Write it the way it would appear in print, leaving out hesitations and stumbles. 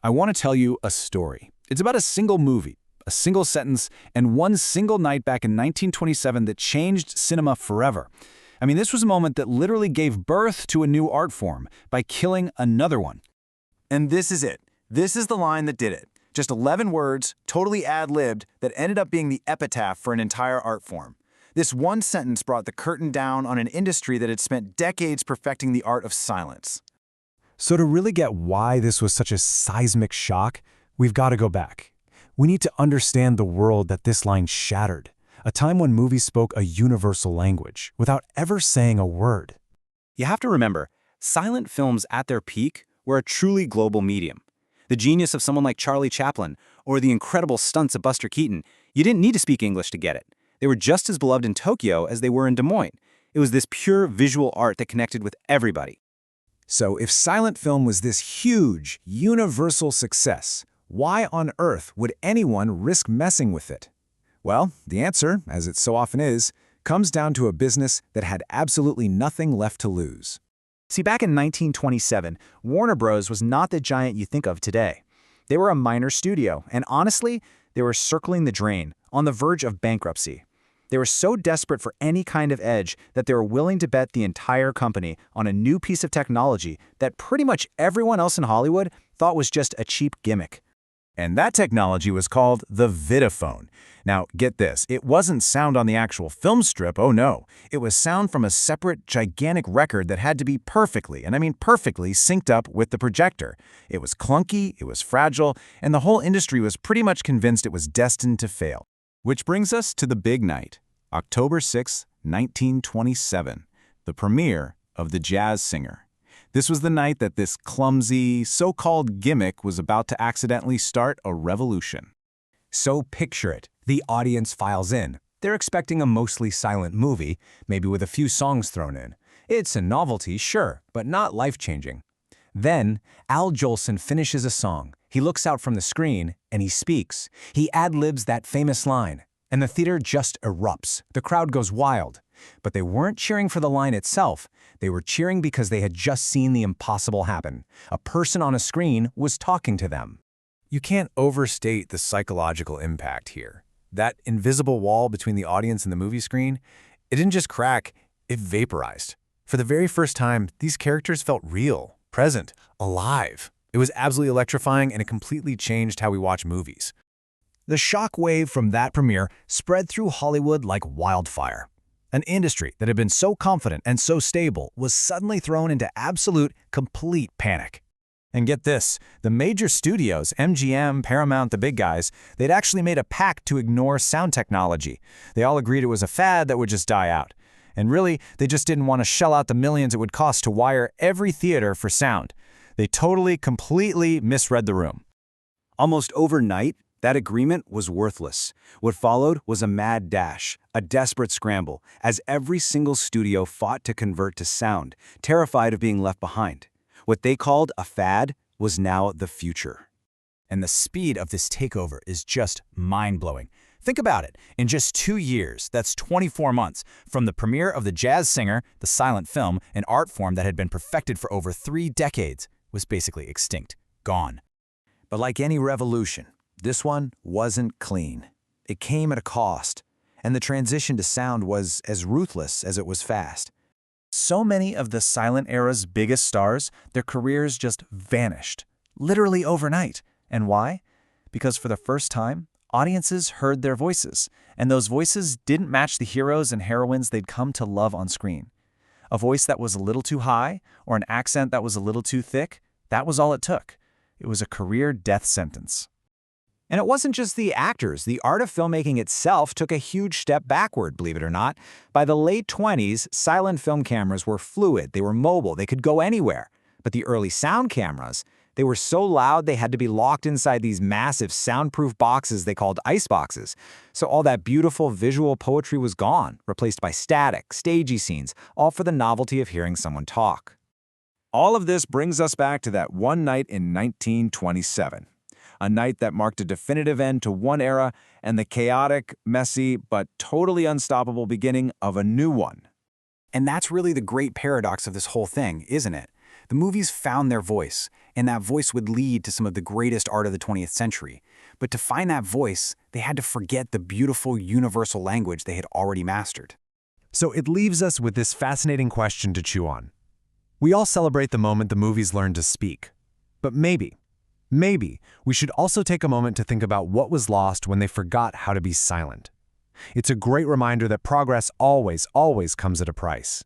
I want to tell you a story. It's about a single movie, a single sentence, and one single night back in 1927 that changed cinema forever. I mean, this was a moment that literally gave birth to a new art form by killing another one. And this is it. This is the line that did it. Just 11 words, totally ad-libbed, that ended up being the epitaph for an entire art form. This one sentence brought the curtain down on an industry that had spent decades perfecting the art of silence. So to really get why this was such a seismic shock, we've got to go back. We need to understand the world that this line shattered, a time when movies spoke a universal language without ever saying a word. You have to remember, silent films at their peak were a truly global medium. The genius of someone like Charlie Chaplin or the incredible stunts of Buster Keaton, you didn't need to speak English to get it. They were just as beloved in Tokyo as they were in Des Moines. It was this pure visual art that connected with everybody. So if silent film was this huge, universal success, why on earth would anyone risk messing with it? Well, the answer, as it so often is, comes down to a business that had absolutely nothing left to lose. See, back in 1927, Warner Bros. Was not the giant you think of today. They were a minor studio, and honestly, they were circling the drain, on the verge of bankruptcy. They were so desperate for any kind of edge that they were willing to bet the entire company on a new piece of technology that pretty much everyone else in Hollywood thought was just a cheap gimmick. And that technology was called the Vitaphone. Now, get this, it wasn't sound on the actual film strip, oh no. It was sound from a separate, gigantic record that had to be perfectly, and I mean perfectly, synced up with the projector. It was clunky, it was fragile, and the whole industry was pretty much convinced it was destined to fail. Which brings us to the big night, October 6, 1927, the premiere of The Jazz Singer. This was the night that this clumsy, so-called gimmick was about to accidentally start a revolution. So picture it. The audience files in. They're expecting a mostly silent movie, maybe with a few songs thrown in. It's a novelty, sure, but not life-changing. Then, Al Jolson finishes a song. He looks out from the screen, and he speaks. He ad-libs that famous line, and the theater just erupts. The crowd goes wild. But they weren't cheering for the line itself. They were cheering because they had just seen the impossible happen. A person on a screen was talking to them. You can't overstate the psychological impact here. That invisible wall between the audience and the movie screen, it didn't just crack, it vaporized. For the very first time, these characters felt real, present, alive. It was absolutely electrifying, and it completely changed how we watch movies. The shock wave from that premiere spread through Hollywood like wildfire. An industry that had been so confident and so stable was suddenly thrown into absolute, complete panic. And get this, the major studios, MGM, Paramount, the big guys, they'd actually made a pact to ignore sound technology. They all agreed it was a fad that would just die out. And really, they just didn't want to shell out the millions it would cost to wire every theater for sound. They totally, completely misread the room. Almost overnight, that agreement was worthless. What followed was a mad dash, a desperate scramble, as every single studio fought to convert to sound, terrified of being left behind. What they called a fad was now the future. And the speed of this takeover is just mind-blowing. Think about it. In just 2 years, that's 24 months, from the premiere of The Jazz Singer, the silent film, an art form that had been perfected for over 3 decades, was basically extinct, gone. But like any revolution, this one wasn't clean. It came at a cost, and the transition to sound was as ruthless as it was fast. So many of the silent era's biggest stars, their careers just vanished, literally overnight. And why? Because for the first time, audiences heard their voices, and those voices didn't match the heroes and heroines they'd come to love on screen. A voice that was a little too high, or an accent that was a little too thick, that was all it took. It was a career death sentence. And it wasn't just the actors. The art of filmmaking itself took a huge step backward, believe it or not. By the late 20s, silent film cameras were fluid, they were mobile, they could go anywhere. But the early sound cameras, they were so loud they had to be locked inside these massive soundproof boxes they called ice boxes. So all that beautiful visual poetry was gone, replaced by static, stagey scenes, all for the novelty of hearing someone talk. All of this brings us back to that one night in 1927. A night that marked a definitive end to one era and the chaotic, messy, but totally unstoppable beginning of a new one. And that's really the great paradox of this whole thing, isn't it? The movies found their voice, and that voice would lead to some of the greatest art of the 20th century. But to find that voice, they had to forget the beautiful universal language they had already mastered. So it leaves us with this fascinating question to chew on. We all celebrate the moment the movies learned to speak. But maybe we should also take a moment to think about what was lost when they forgot how to be silent. It's a great reminder that progress always comes at a price.